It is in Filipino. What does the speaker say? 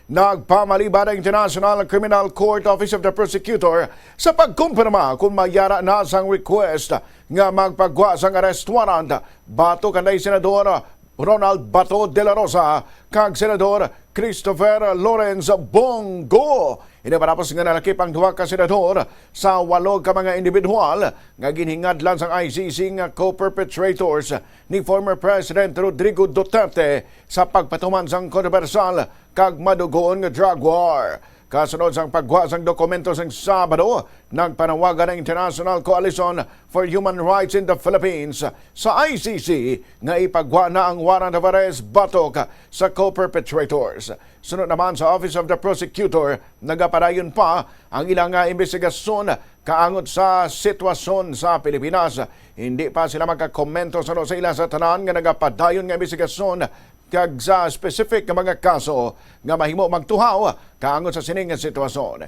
Nagpamalibad ang International Criminal Court Office of the Prosecutor sa pagkumpirma kung mayara na sang request nga magpagwa sang arrest warrant bato kanay Senador Ronald Bato Dela Rosa kag Senador Christopher Lawrence Bongo. Inaparapos nga nalakip ang duha ka senador sa 8 ka mga individual nga ginhingadlan sang ICC nga co-perpetrators ni former President Rodrigo Duterte sa pagpatuman sang kontrobersal kag madugoon nga drug war. Kasunod sang pagwa sang dokumento sang Sabado, nagpanawagan ang International Coalition for Human Rights in the Philippines sa ICC nga ipagwa na ang warrant of arrest batok sa co-perpetrators. Sunod naman sa Office of the Prosecutor, nagapadayon pa ang ilang investigasyon kaangot sa sitwasyon sa Pilipinas. Hindi pa sila magkakomento sa ila sa tanan nga nagapadayon nga investigasyon kag sa specific nga mga kaso nga mahimo magtuhaw kaangot sa sining nga sitwasyon.